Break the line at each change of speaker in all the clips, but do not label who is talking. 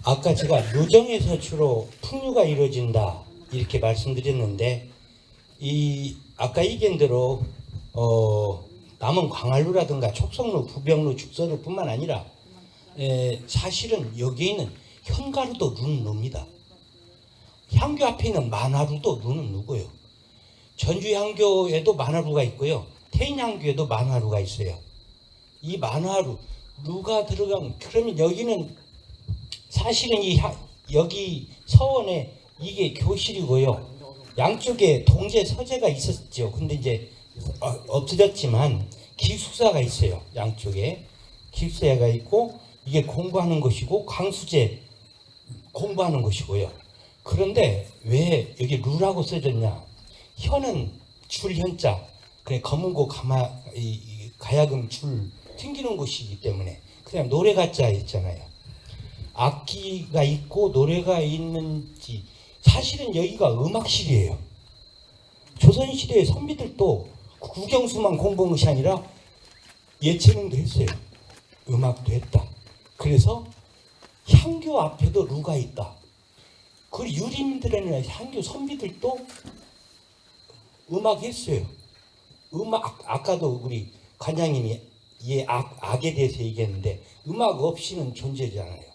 아까 제가 누정에서 주로 풍류가 이루어진다 이렇게 말씀드렸는데 이 아까 얘기한 대로 남은 광활루라든가 촉성루, 부병루, 죽서루뿐만 아니라 사실은 여기에는 현가루도 루는 룹니다. 향교 앞에 있는 만화루도 루는 루고요. 전주 향교에도 만화루가 있고요. 태인 향교에도 만화루가 있어요. 이 만화루 루가 들어가면 그러면 여기는 사실은 여기 서원에 이게 교실이고요. 양쪽에 동제 서재가 있었죠. 근데 이제 없어졌지만 기숙사가 있어요. 양쪽에 기숙사가 있고 이게 공부하는 곳이고 강수제 공부하는 곳이고요. 그런데 왜 여기 루라고 써졌냐? 현은 줄현자, 그래 검은고 가야금 줄 튕기는 곳이기 때문에 그냥 노래가자 있잖아요. 악기가 있고 노래가 있는지 사실은 여기가 음악실이에요. 조선시대의 선비들도 국영수만 공부한 것이 아니라 예체능도 했어요. 음악도 했다. 그래서 향교 앞에도 루가 있다. 그 유림들이나 향교 선비들도 음악했어요. 음악 아까도 우리 관장님이 악에 대해서 얘기했는데 음악 없이는 존재잖아요.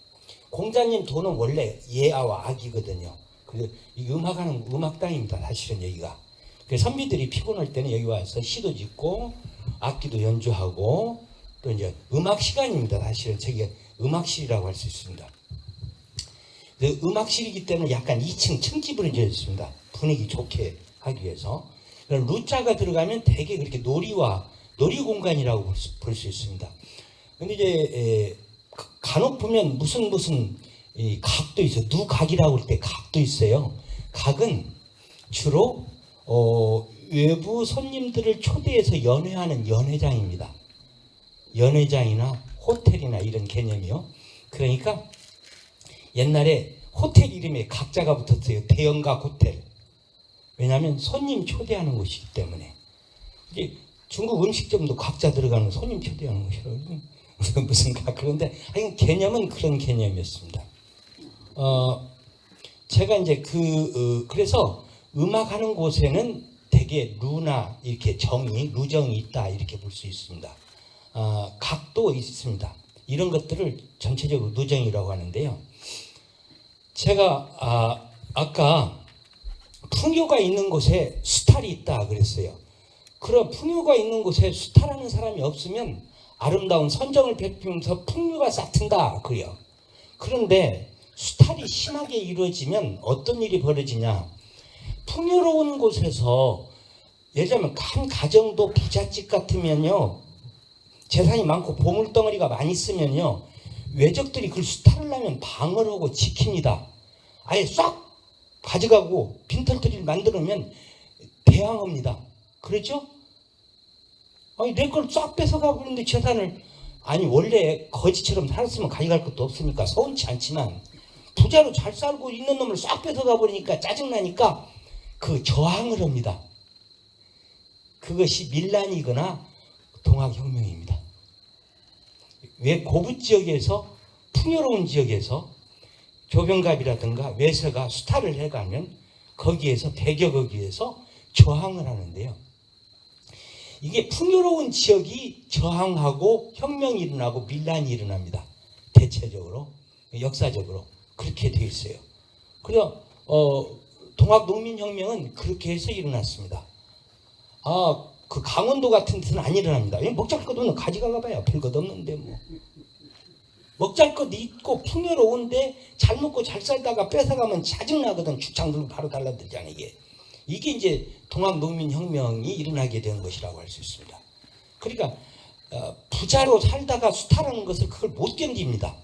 공자님 도는 원래 예아와 악이거든요. 그래서 이 음악하는 음악당입니다. 사실은 여기가. 그래서 선비들이 피곤할 때는 여기 와서 시도 짓고 악기도 연주하고 또 이제 음악 시간입니다. 사실은 저게 음악실이라고 할 수 있습니다. 음악실이기 때문에 약간 2층 층집으로 지어졌습니다. 분위기 좋게 하기 위해서. 루자가 들어가면 되게 그렇게 놀이 공간이라고 볼 수 있습니다. 근데 이제 간혹 보면 무슨 각도 있어요. 누각이라고 할 때 각도 있어요. 각은 주로 외부 손님들을 초대해서 연회하는 연회장입니다. 연회장이나 호텔이나 이런 개념이요. 그러니까 옛날에 호텔 이름에 각자가 붙었어요. 대형각 호텔. 왜냐하면 손님 초대하는 곳이기 때문에. 이제 중국 음식점도 각자 들어가는 손님 초대하는 곳이라고. 무슨 각. 그런데 개념은 그런 개념이었습니다. 제가 이제 그래서 음악하는 곳에는 되게 루나 이렇게 루정이 있다 이렇게 볼 수 있습니다. 각도 있습니다. 이런 것들을 전체적으로 누정이라고 하는데요. 제가 아까 풍요가 있는 곳에 수탈이 있다 그랬어요. 그럼 풍요가 있는 곳에 수탈하는 사람이 없으면 아름다운 선정을 베풀면서 풍류가 싹튼다 그래요. 그런데 수탈이 심하게 이루어지면 어떤 일이 벌어지냐? 풍요로운 곳에서 예를 들면 한 가정도 부잣집 같으면요, 재산이 많고 보물덩어리가 많이 있으면요, 외적들이 그걸 수탈을 하면 방어를 하고 지킵니다. 아예 싹 가져가고 빈털터리를 만들면 대항합니다. 그렇죠? 아니 내 걸 싹 뺏어가 버리는데 재산을, 아니 원래 거지처럼 살았으면 가져갈 것도 없으니까 서운치 않지만 부자로 잘 살고 있는 놈을 싹 뺏어가 버리니까 짜증나니까 그 저항을 합니다. 그것이 밀란이거나 동학혁명입니다. 왜 고부 지역에서, 풍요로운 지역에서 조병갑이라든가 외세가 수탈을 해가면 거기에서 대격하기 위해서 저항을 하는데요. 이게 풍요로운 지역이 저항하고 혁명이 일어나고 밀란이 일어납니다. 대체적으로, 역사적으로 그렇게 되어 있어요. 그래서 동학농민혁명은 그렇게 해서 일어났습니다. 그 강원도 같은 데는 안 일어납니다. 먹잘 것 없는 가져가 봐요. 별것 없는데 뭐. 먹잘 것 있고 풍요로운데 잘 먹고 잘 살다가 뺏어가면 짜증나거든. 죽창 들고 바로 달라들잖아요. 이게 이제 동학농민혁명이 일어나게 된 것이라고 할 수 있습니다. 그러니까 부자로 살다가 수탈하는 것을 그걸 못 견딥니다.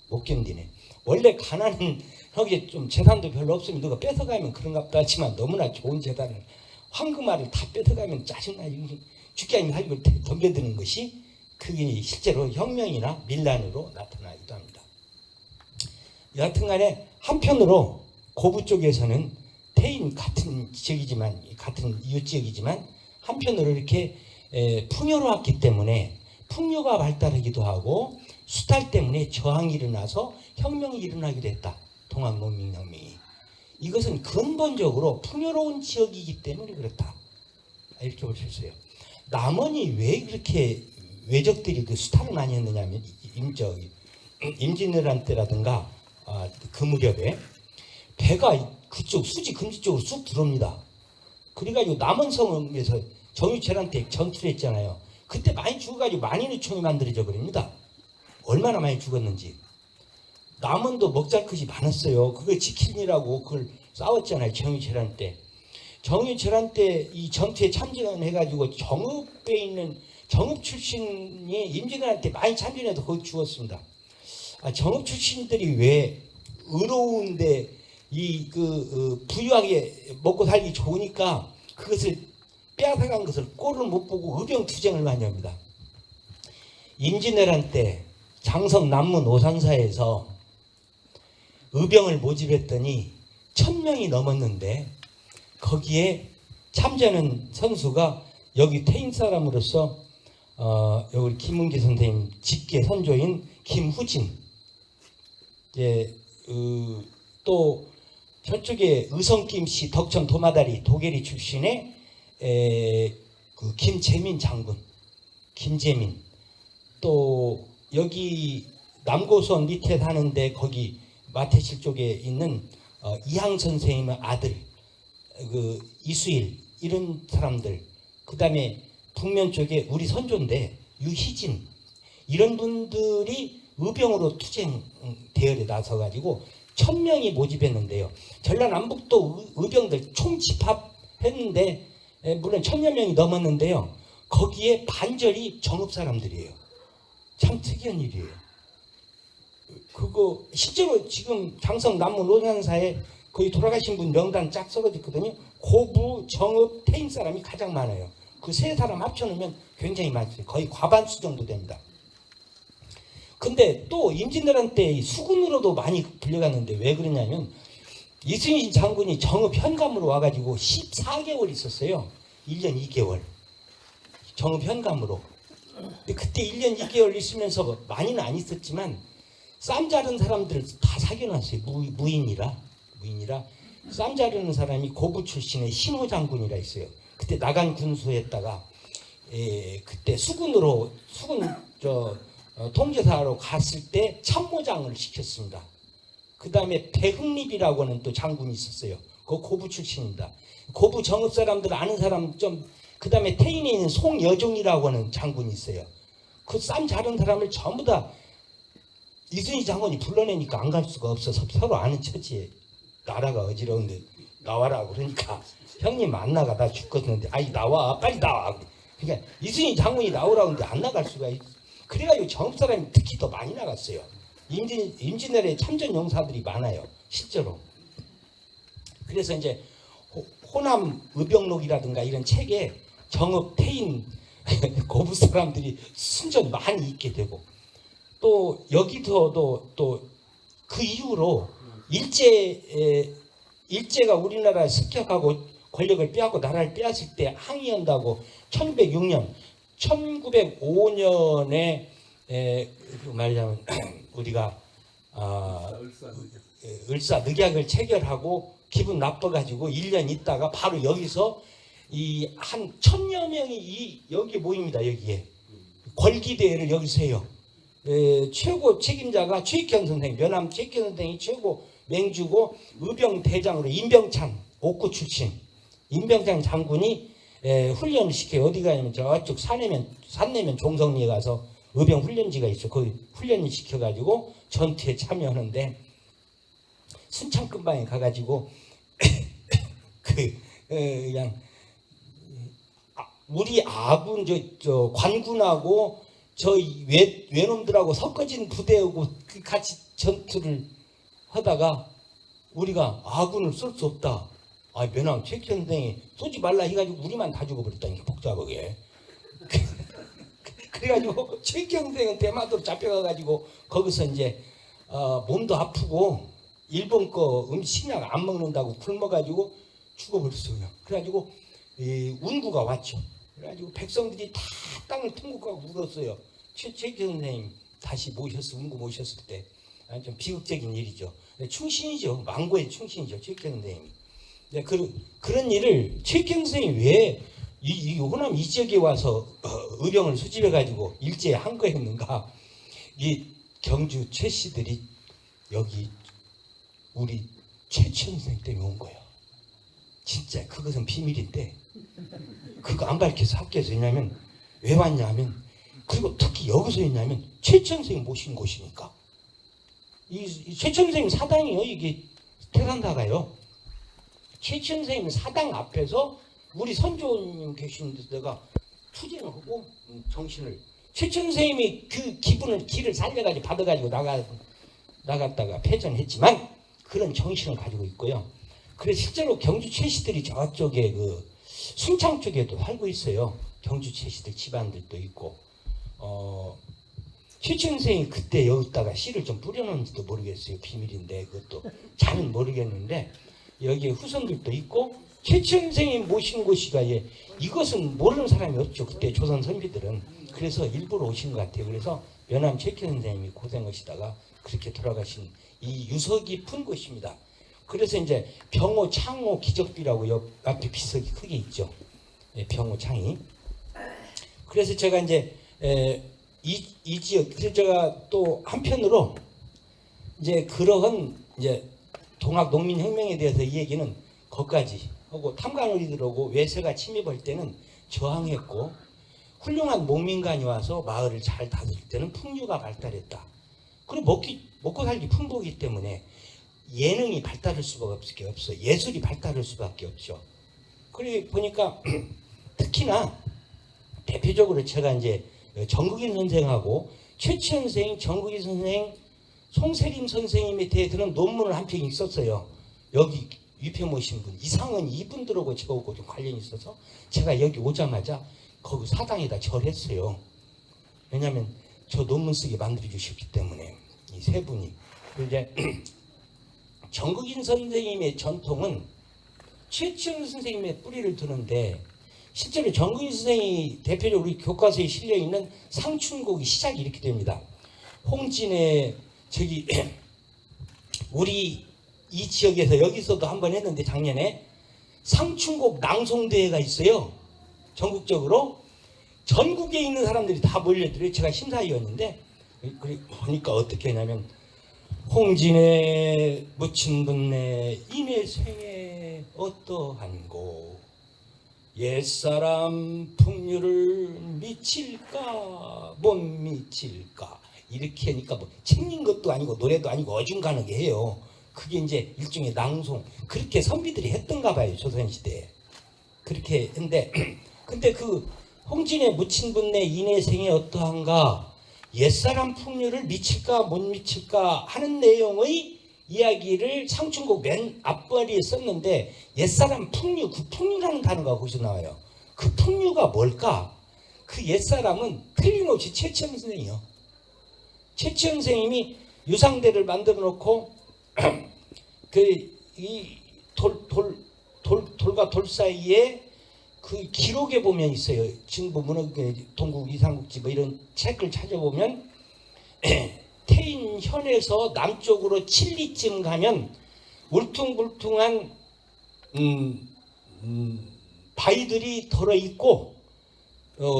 못 견디네. 원래 가난은 거기에 좀 재산도 별로 없으면 누가 뺏어가면 그런가 보다 하지만 너무나 좋은 재산을, 황금알을 다 뺏어가면 짜증나지. 죽기 아니면 하기를 덤벼드는 것이 그게 실제로 혁명이나 밀란으로 나타나기도 합니다. 여하튼간에 한편으로 고부 쪽에서는 태인 같은 지역이지만, 같은 이웃 지역이지만 한편으로 이렇게 풍요로웠기 때문에 풍요가 발달하기도 하고 수탈 때문에 저항이 일어나서 혁명이 일어나게 됐다. 동학농민혁명이. 이것은 근본적으로 풍요로운 지역이기 때문에 그렇다. 이렇게 볼 수 있어요. 남원이 왜 그렇게 외적들이 그 수탈을 많이 했느냐면 임진왜란 때라든가 그 무렵에 배가 그쪽 수지 금지 쪽으로 쑥 들어옵니다. 그래가지고 남원성에서 정유철한 테 전투를 했잖아요. 그때 많이 죽어가지고 만인의총이 만들어져 버립니다. 얼마나 많이 죽었는지. 남원도 먹잘것이 많았어요. 그걸 지키느라고 그걸 싸웠잖아요. 정유철한 때. 정유철한 때 이 전투에 참전해가지고 정읍에 있는 정읍 출신이 임진왜란 많이 참전해도 거기 죽었습니다. 정읍 출신들이 왜 의로운데 부유하게 먹고 살기 좋으니까 그것을 빼앗아간 것을 꼴을 못 보고 의병투쟁을 많이 합니다. 임진왜란 때 장성 남문 오산사에서 의병을 모집했더니 1000명이 넘었는데 거기에 참전한 선수가 여기 태인 사람으로서 여기 김은기 선생님 직계 선조인 김후진, 또 저쪽에 의성김씨 덕천 도마다리 도계리 출신의 그 김재민 장군, 김재민, 또 여기 남고선 밑에 사는데 거기 마태실 쪽에 있는 이항 선생님의 아들 그 이수일, 이런 사람들, 그 다음에 북면 쪽에 우리 선조인데 유희진, 이런 분들이 의병으로 투쟁 대열에 나서가지고 1000명이 모집했는데요. 전라남북도 의병들 총 집합했는데 물론 1000여 명이 넘었는데요. 거기에 반절이 정읍 사람들이에요. 참 특이한 일이에요. 그거 실제로 지금 장성 남문 오산사에 거의 돌아가신 분 명단 쫙 써져 있거든요. 고부, 정읍, 태인 사람이 가장 많아요. 그 세 사람 합쳐놓으면 굉장히 많죠. 거의 과반수 정도 됩니다. 근데 또 임진왜란 때 수군으로도 많이 불려갔는데 왜 그러냐면 이순신 장군이 정읍 현감으로 와가지고 14개월 있었어요. 1년 2개월. 정읍 현감으로. 근데 그때 1년 2개월 있으면서 많이는 안 있었지만 쌈 자른 사람들을 다 사귀어놨어요. 무인이라 쌈 자르는 사람이 고부 출신의 신호 장군이라 있어요. 그때 나간 군수했다가 그때 수군 통제사로 갔을 때 참모장을 시켰습니다. 그 다음에 배흥립이라고 하는 또 장군이 있었어요. 그 고부 출신입니다. 고부 정읍 사람들 아는 사람 좀, 그 다음에 태인에 있는 송여종이라고 하는 장군이 있어요. 그 쌈 자른 사람을 전부 다 이순신 장군이 불러내니까 안 갈 수가 없어서 서로 아는 처지에 나라가 어지러운데 나와라 그러니까 형님 안 나가 나 죽겠는데 아이 나와 빨리 나와. 그러니까 이순신 장군이 나오라고 하는데 안 나갈 수가 있어. 그래가지고 정읍 사람이 특히 더 많이 나갔어요. 임진왜란에 참전 용사들이 많아요. 실제로. 그래서 이제 호남 의병록이라든가 이런 책에 정읍 태인 고부 사람들이 순전 많이 있게 되고 또 여기서도 또 그 이후로 일제가 우리나라에 습격하고 권력을 빼앗고 나라를 빼앗을 때 항의한다고 1905년에 말하자면 우리가 을사늑약을 체결하고 기분 나빠가지고 1년 있다가 바로 여기서 이 한 1000여 명이 여기 모입니다. 여기에 걸기대회를 여기서 해요. 최고 책임자가 최익현 선생, 면함 최익현 선생이 최고 맹주고 의병 대장으로 임병찬 옥구 출신 임병찬 장군이 훈련을 시켜요. 어디 가냐면 저쪽 산내면 종성리에 가서 의병 훈련지가 있어. 거기 훈련을 시켜가지고 전투에 참여하는데 순창근방에 가가지고 그냥 우리 아군 저 관군하고 저 외놈들하고 섞어진 부대하고 같이 전투를 하다가 우리가 아군을 쏠 수 없다. 면함 최익현 선생이 쏘지 말라 해가지고 우리만 다 죽어버렸다니까 복잡하게. 그래가지고 최익현 선생은 대마도로 잡혀가가지고 거기서 이제 몸도 아프고 일본 거 식량 안 먹는다고 굶어가지고 죽어버렸어요. 그래가지고 운구가 왔죠. 그래가지고 백성들이 다 땅을 통곡하고 울었어요. 최익현 선생님 다시 운구 모셨을 때 좀 비극적인 일이죠. 충신이죠. 망고의 충신이죠. 최익경 선생님이. 그런 일을 최익경 선생님이 왜 이 호남 이 지역에 와서 의병을 수집해 가지고 일제에 한 거였는가? 이 경주 최 씨들이 여기 우리 최천 선생 때문에 온 거예요. 진짜 그것은 비밀인데 그거 안 밝혀서 학교에서 했냐면 왜 왔냐면 그리고 특히 여기서 했냐면 최천 선생 모신 곳이니까 이 최천 선생님 사당이요. 이게 태산사가요. 최천 선생님 사당 앞에서 우리 선조님 계신 데가 투쟁을 하고 정신을 최천 선생님이 그 길을 살려가지고 받아가지고 나갔다가 패전했지만 그런 정신을 가지고 있고요. 그래서 실제로 경주 최씨들이 저쪽에 그 순창 쪽에도 살고 있어요. 경주 최씨들 집안들도 있고 최천 선생이 그때 여기다가 씨를 좀 뿌려놓은지도 모르겠어요. 비밀인데 그것도 잘은 모르겠는데 여기에 후손들도 있고 최천 선생님 모신 곳이가 이것은 모르는 사람이 없죠. 그때 조선 선비들은. 그래서 일부러 오신 것 같아요. 그래서 연암 최천 선생님이 고생하시다가 그렇게 돌아가신 이 유서 깊은 곳입니다. 그래서 이제 병호, 창호, 기적비라고 옆 앞에 비석이 크게 있죠. 병호, 창이. 그래서 제가 이제 이 지역, 그래서 제가 또 한편으로 이제 그러한 이제 동학 농민혁명에 대해서 이 얘기는 거기까지 하고 탐관오리들하고 외세가 침입할 때는 저항했고 훌륭한 목민관이 와서 마을을 잘 다스릴 때는 풍류가 발달했다. 그리고 먹고 살기 풍부하기 때문에 예능이 발달할 수밖에 없어. 예술이 발달할 수밖에 없죠. 그래 보니까 특히나 대표적으로 제가 이제 정국인 선생하고 최천 선생, 정국인 선생, 송세림 선생님에 대해서는 논문을 한 편 있었어요. 여기 위패 모신 분 이상은 이분들하고 저하고 좀 관련이 있어서 제가 여기 오자마자 거기 사당에다 절했어요. 왜냐하면 저 논문 쓰게 만들어 주셨기 때문에 이 세 분이. 이제 정국인 선생님의 전통은 최천 선생님의 뿌리를 두는데 실제로 정국인 선생이 대표적으로 우리 교과서에 실려 있는 상춘곡이 시작이 이렇게 됩니다. 홍진의 저기 우리 이 지역에서 여기서도 한번 했는데 작년에 상춘곡 낭송대회가 있어요. 전국적으로 전국에 있는 사람들이 다 몰려들어요. 제가 심사위원인데 보니까 어떻게 하냐면 홍진의 묻힌 분내 인해생에 어떠한고 옛사람 풍류를 미칠까 못 미칠까 이렇게 하니까 뭐 책린 것도 아니고 노래도 아니고 어중간하게 해요. 그게 이제 일종의 낭송 그렇게 선비들이 했던가 봐요. 조선시대에 그렇게 했는데 근데 그 홍진의 묻힌 분내 인해생에 어떠한가 옛사람 풍류를 미칠까 못 미칠까 하는 내용의 이야기를 상춘곡 맨 앞부리에 썼는데 옛사람 풍류, 그 풍류라는 단어가 거기서 나와요. 그 풍류가 뭘까? 그 옛사람은 틀림없이 최천 선생이요. 최천 선생님이 유상대를 만들어 놓고 돌과 돌 사이에 그 기록에 보면 있어요. 진보 문헌 동국 이상국지 뭐 이런 책을 찾아보면 태인현에서 남쪽으로 칠리쯤 가면 울퉁불퉁한 바위들이 덜어 있고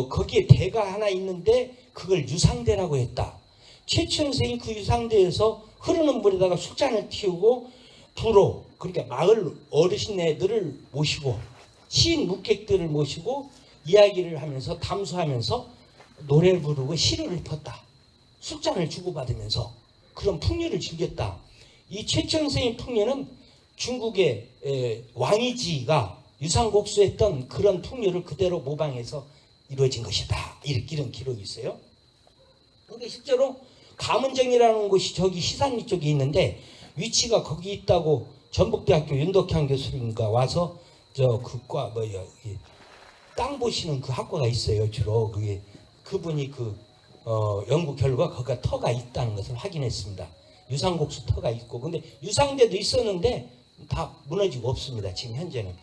거기에 대가 하나 있는데 그걸 유상대라고 했다. 최천 선생이 그 유상대에서 흐르는 물에다가 술잔을 틔우고 부로 그러니까 마을 어르신네들을 모시고 시인 묵객들을 모시고 이야기를 하면서 담수하면서 노래를 부르고 시를 읊었다. 술잔을 주고받으면서 그런 풍류를 즐겼다. 이 최천 선생의 풍류는 중국의 왕이지가 유상곡수했던 그런 풍류를 그대로 모방해서 이루어진 것이다. 이런 기록이 있어요. 근데 실제로 감은정이라는 곳이 저기 시산리 쪽에 있는데 위치가 거기 있다고 전북대학교 윤덕향 교수님과 와서 그과 땅 보시는 그 학과가 있어요. 주로 그분이 연구 결과 거기가 터가 있다는 것을 확인했습니다. 유상곡수 터가 있고 근데 유상대도 있었는데 다 무너지고 없습니다. 지금 현재는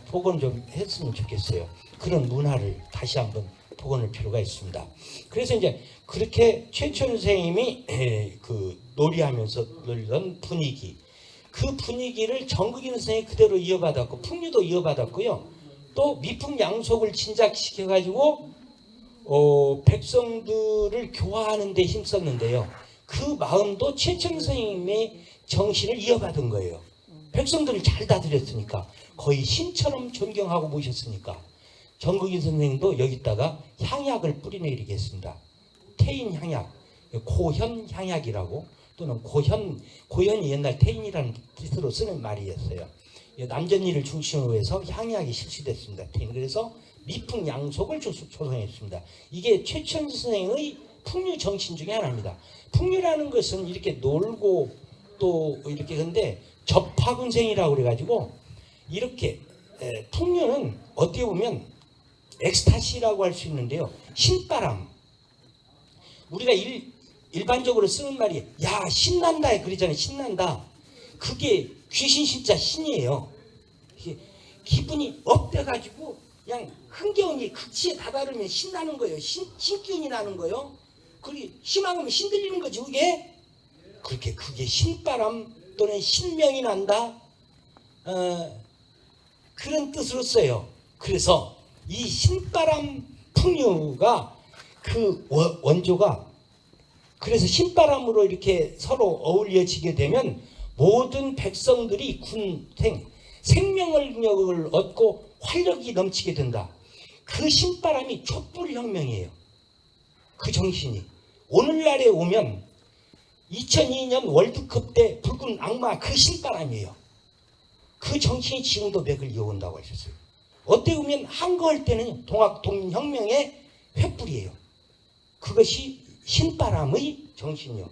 복원 좀 했으면 좋겠어요. 그런 문화를 다시 한번 복원할 필요가 있습니다. 그래서 이제 그렇게 최천 선생님이 그 놀이하면서 놀던 분위기, 그 분위기를 정국인 선생이 그대로 이어받았고 풍류도 이어받았고요. 또 미풍양속을 진작시켜 가지고 백성들을 교화하는 데 힘썼는데요. 그 마음도 최천 선생님의 정신을 이어받은 거예요. 백성들을 잘 다스렸으니까, 거의 신처럼 존경하고 모셨으니까 정국인 선생님도 여기다가 향약을 뿌리내리겠습니다. 태인 향약, 고현 향약이라고, 또는 고현이 옛날 태인이라는 뜻으로 쓰는 말이었어요. 남전일을 중심으로 해서 향약이 실시됐습니다. 태인. 그래서 미풍양속을 조성했습니다. 이게 최천 선생의 풍류 정신 중에 하나입니다. 풍류라는 것은 이렇게 놀고 또 이렇게, 근데 접하군생이라고 그래가지고 이렇게 풍류는 어떻게 보면 엑스타시라고 할 수 있는데요. 신바람. 우리가 일반적으로 쓰는 말이 야 신난다 그러잖아요. 신난다. 그게 귀신 신자 신이에요. 기분이 업돼가지고 그냥 흥겨운이 극치에 다다르면 신나는 거예요. 신기운이 나는 거예요. 그게 심하면 신들리는 거지 그게. 그렇게 그게 신바람 또는 신명이 난다. 그런 뜻으로 써요. 그래서 이 신바람 풍류가 그 원조가, 그래서 신바람으로 이렇게 서로 어울려지게 되면 모든 백성들이 생명력을 얻고 활력이 넘치게 된다. 그 신바람이 촛불혁명이에요. 그 정신이 오늘날에 오면 2002년 월드컵 때 붉은 악마 그 신바람이에요. 그 정신이 지금도 맥을 이어온다고 하셨어요. 어떻게 보면 한거할 때는 동혁명의 횃불이에요. 그것이 신바람의 정신이요.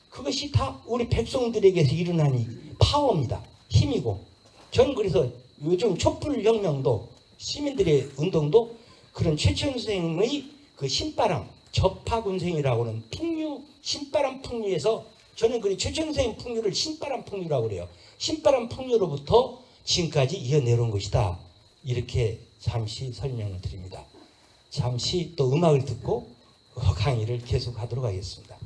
그것이 다 우리 백성들에게서 일어나는 파워입니다. 힘이고. 저는 그래서 요즘 촛불혁명도 시민들의 운동도 그런 최천 선생의 그 신바람, 접하군생이라고 하는 풍류, 신바람 풍류에서, 저는 그 최천 선생 풍류를 신바람 풍류라고 그래요. 신바람 풍류로부터 지금까지 이어내려온 것이다. 이렇게 잠시 설명을 드립니다. 잠시 또 음악을 듣고 강의를 계속하도록 하겠습니다.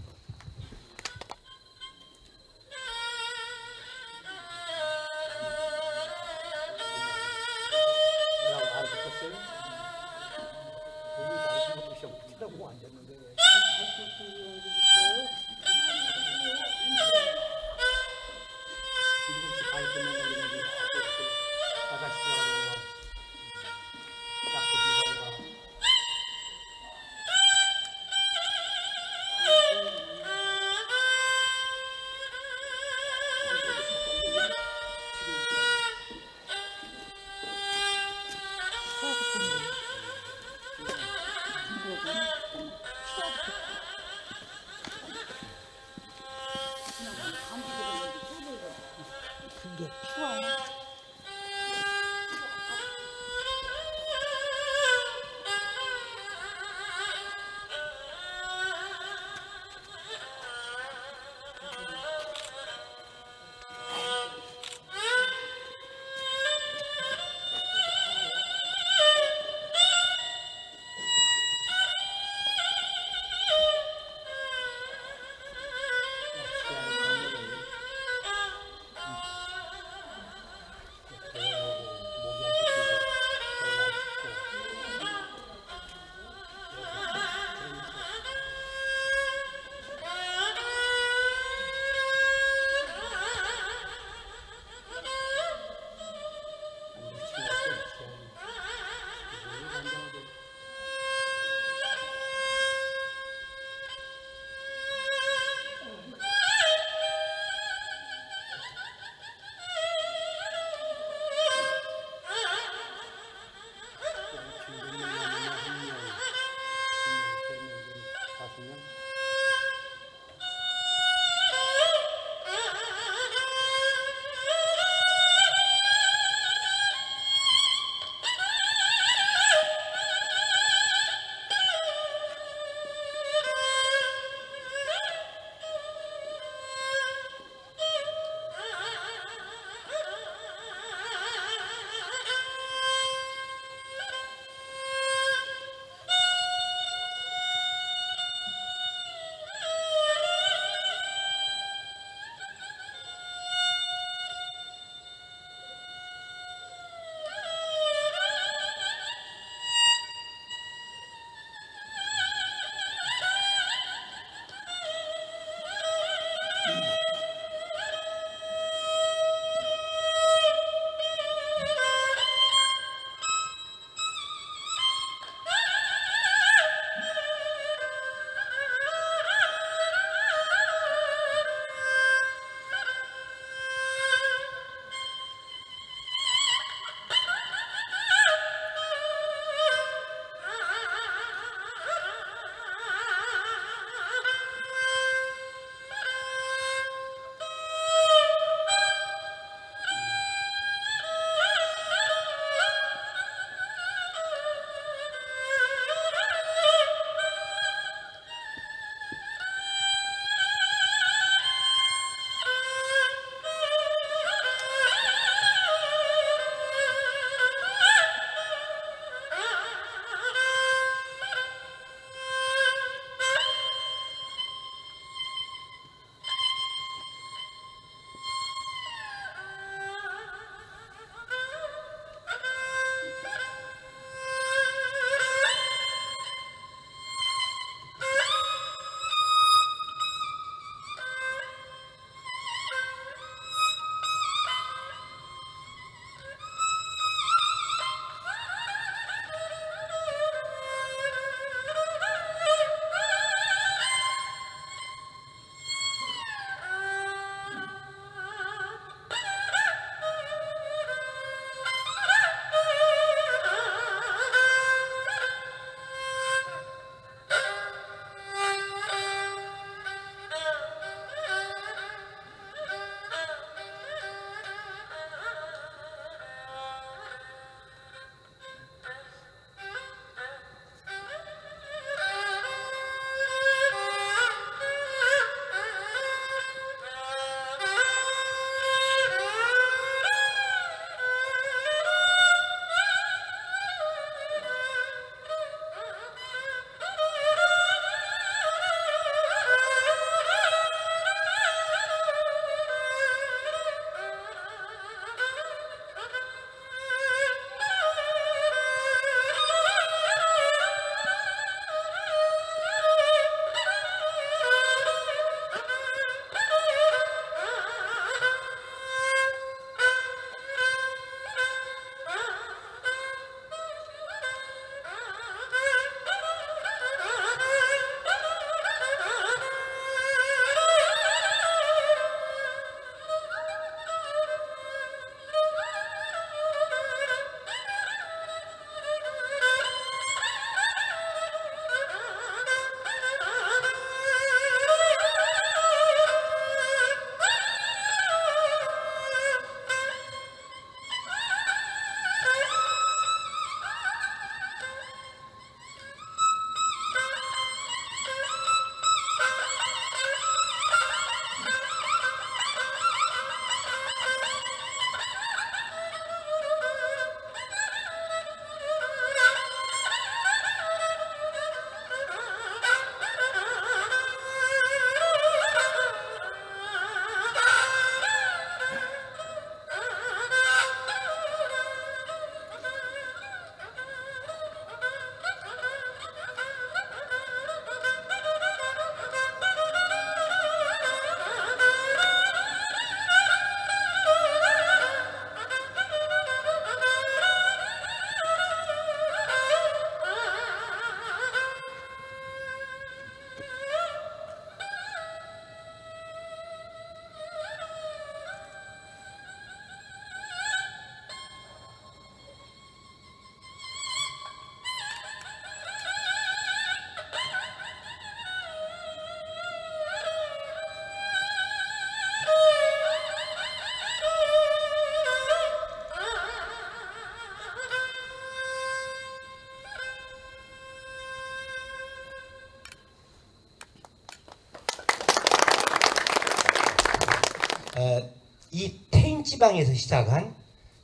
이 태인 지방에서 시작한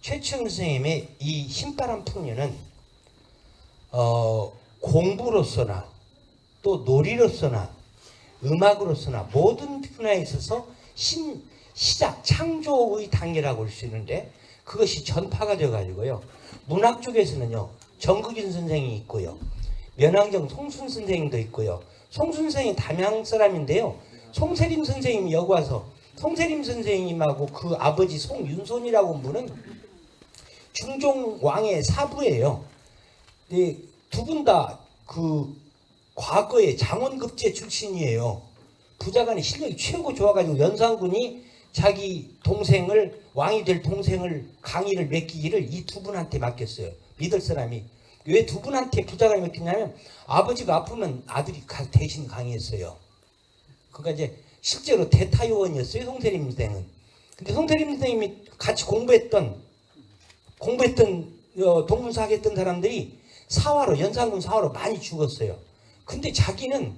최춘 선생님의 이 신바람 풍류는 공부로서나 또 놀이로서나 음악으로서나 모든 분야에 있어서 시작 창조의 단계라고 볼 수 있는데 그것이 전파가 되어 가지고요. 문학 쪽에서는요. 정극인 선생이 있고요. 면왕정 송순 선생님도 있고요. 송순 선생이 담양 사람인데요. 송세림 선생님이 여기 와서 송세림 선생님하고 그 아버지 송윤손이라고 분은 중종 왕의 사부예요. 두 분 다 그 과거에 장원급제 출신이에요. 부자간의 실력이 최고 좋아가지고 연산군이 자기 동생을 왕이 될 동생을 강의를 맡기기를 이 두 분한테 맡겼어요. 믿을 사람이. 왜 두 분한테 부자간이 맡겼냐면 아버지가 아프면 아들이 대신 강의했어요. 그러니까 이제 실제로 대타요원이었어요. 송세림 선생은. 근데 송세림 선생님이 같이 공부했던 동문사학 했던 사람들이 사화로 연산군 사화로 많이 죽었어요. 근데 자기는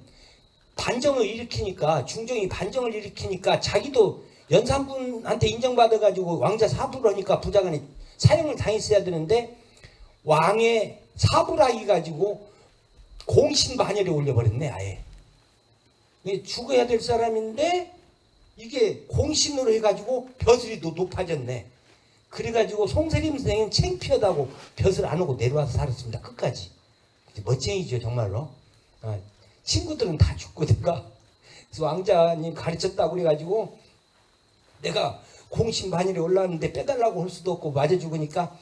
반정을 일으키니까 중종이 반정을 일으키니까 자기도 연산군한테 인정받아가지고 왕자 사부를 하니까 부자간에 사형을 당했어야 되는데 왕의 사부라 해가지고 공신반열에 올려버렸네. 아예 죽어야 될 사람인데 이게 공신으로 해가지고 벼슬이 높아졌네. 그래가지고 송세림 선생은 창피하다고 벼슬 안 오고 내려와서 살았습니다. 끝까지. 멋쟁이죠 정말로. 친구들은 다 죽고 내가 왕자님 가르쳤다고 그래가지고 내가 공신반열에 올라왔는데 빼달라고 할 수도 없고 맞아 죽으니까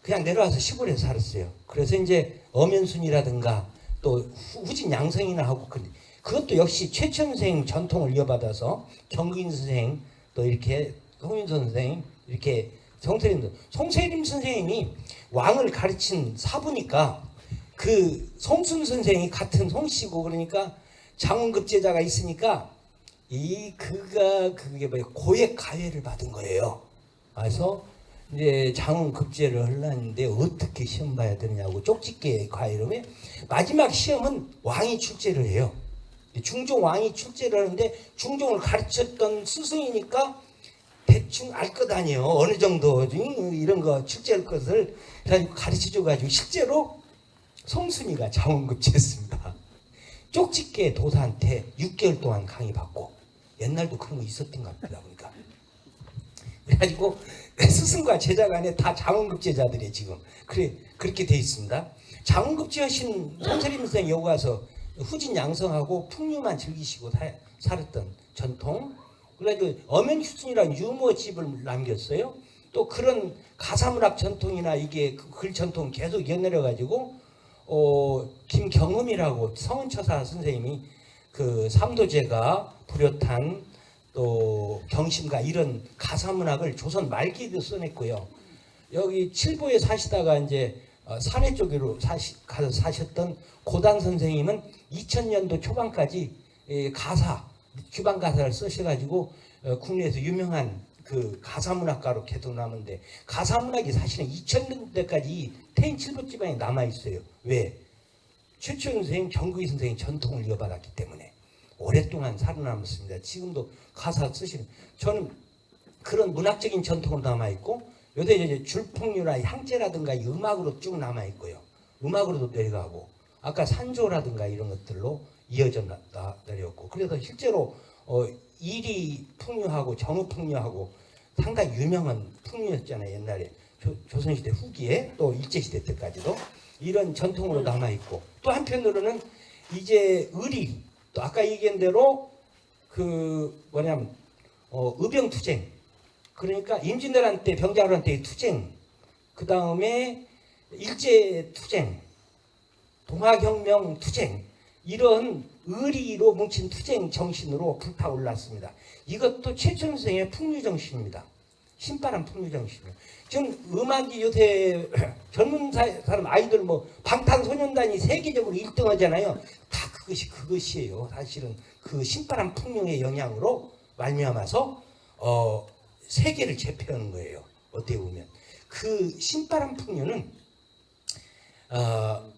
그냥 내려와서 시골에서 살았어요. 그래서 이제 엄연순이라든가 또 후진 양성이나 하고 그것도 역시 최천 선생 전통을 이어받아서 정근 선생 또 이렇게 송윤선 선생 이렇게 송세림 선생님이 왕을 가르친 사부니까 그 송순 선생이 같은 송씨고 그러니까 장원급제자가 있으니까 그게 뭐예요? 고액 가회를 받은 거예요. 그래서 이제 장원급제를 하려는데 어떻게 시험 봐야 되느냐고 쪽집게 가회로 마지막 시험은 왕이 출제를 해요. 중종 왕이 출제를 하는데 중종을 가르쳤던 스승이니까 대충 알 것 아니에요. 어느 정도 이런 거 출제할 것을 가르쳐줘가지고 실제로 송순이가 장원급제했습니다. 쪽집게 도사한테 6개월 동안 강의받고 옛날도 그런 거 있었던 것 같다 보니까 그래가지고 스승과 제자 간에 다 장원급제자들이 지금 그렇게 돼 있습니다. 장원급제 하신 송세림 선생이 여기 와서 후진 양성하고 풍류만 즐기시고 살았던 전통. 그래가지고 엄연휴순이라는 유머집을 남겼어요. 또 그런 가사문학 전통이나 이게 글 전통 계속 이어내려가지고 김경음이라고 성은처사 선생님이 그 삼도제가 불효탄 또 경심가 이런 가사문학을 조선 말기에도 써냈고요. 여기 칠보에 사시다가 이제 산해 쪽으로 가서 사셨던 고단 선생님은 2000년도 초반까지 규방 가사를 쓰셔가지고 국내에서 유명한 그 가사문학가로 계속 남은데 가사문학이 사실은 2000년대까지 태인 칠보지방에 남아 있어요. 왜? 최춘 선생, 정국이 선생이 전통을 이어받았기 때문에 오랫동안 살아남았습니다. 지금도 가사 쓰시는 저는 그런 문학적인 전통으로 남아 있고 요새 이제 줄풍류나 향제라든가 음악으로 쭉 남아 있고요. 음악으로도 내려가고 아까 산조라든가 이런 것들로 이어져 내려왔고 그래서 실제로 이리 풍류하고 정읍풍류하고 상당히 유명한 풍류였잖아요. 옛날에 조선시대 후기에 또 일제시대 때까지도 이런 전통으로 남아있고 또 한편으로는 이제 의리 또 아까 얘기한 대로 의병투쟁 그러니까 임진왜란 때 병자호란 때의 투쟁 그 다음에 일제투쟁 동학혁명 투쟁 이런 의리로 뭉친 투쟁 정신으로 불타올랐습니다. 이것도 최천 선생의 풍류정신입니다. 신바람 풍류정신이에요. 지금 음악이 요새 젊은 사람 아이들 방탄소년단이 세계적으로 1등 하잖아요. 다 그것이에요. 사실은 그 신바람 풍류의 영향으로 말미암아서 세계를 제패하는 거예요. 어떻게 보면 그 신바람 풍류는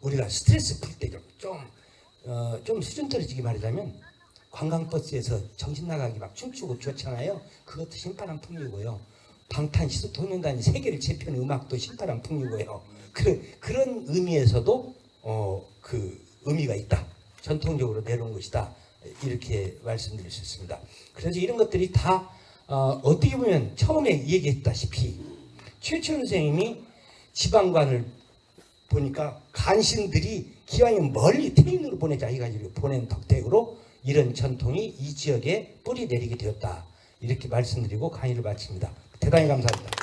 우리가 스트레스 풀 때 좀 수준 떨어지게 말하자면 관광버스에서 정신 나가게 막 춤추고 좋잖아요. 그것도 신바람 풍류고요. 방탄소년단이 세계를 제패하는 음악도 신바람 풍류고요. 그런 의미에서도 그 의미가 있다. 전통적으로 내려온 것이다. 이렇게 말씀드릴 수 있습니다. 그래서 이런 것들이 다 어떻게 보면 처음에 얘기했다시피 최철 선생님이 지방관을 보니까 간신들이 기왕이면 멀리 태인으로 보내자 해가지고 보낸 덕택으로 이런 전통이 이 지역에 뿌리 내리게 되었다. 이렇게 말씀드리고 강의를 마칩니다. 대단히 감사합니다.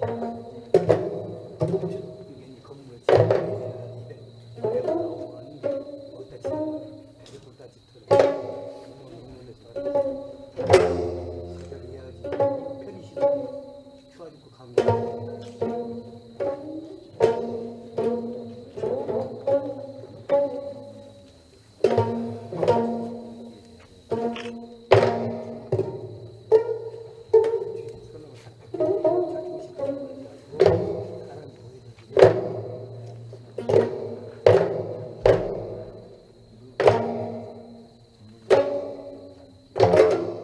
이게 건물을 지어야 입에 나오면 어디다 지어야 배를 다 짓더라고. 그걸 해야지 편의시설이 추가지고 가면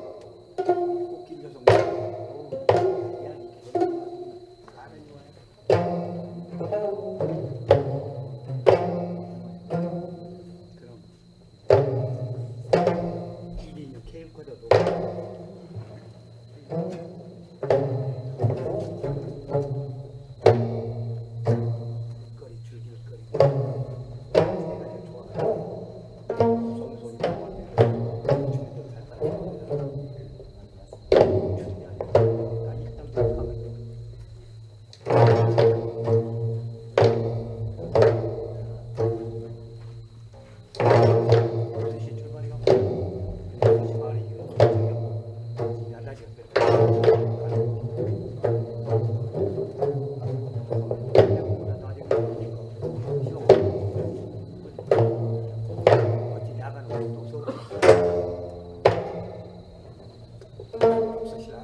꽃길 여성 그럼 1인용 케이크도 거리 즐길 거리 내가 제일 좋아하는 송손이 주민들 잘 따라가고 주민이 아니라 일당 하면 뜻이 출발이가 2시 반에 이거 야자지가 없으시라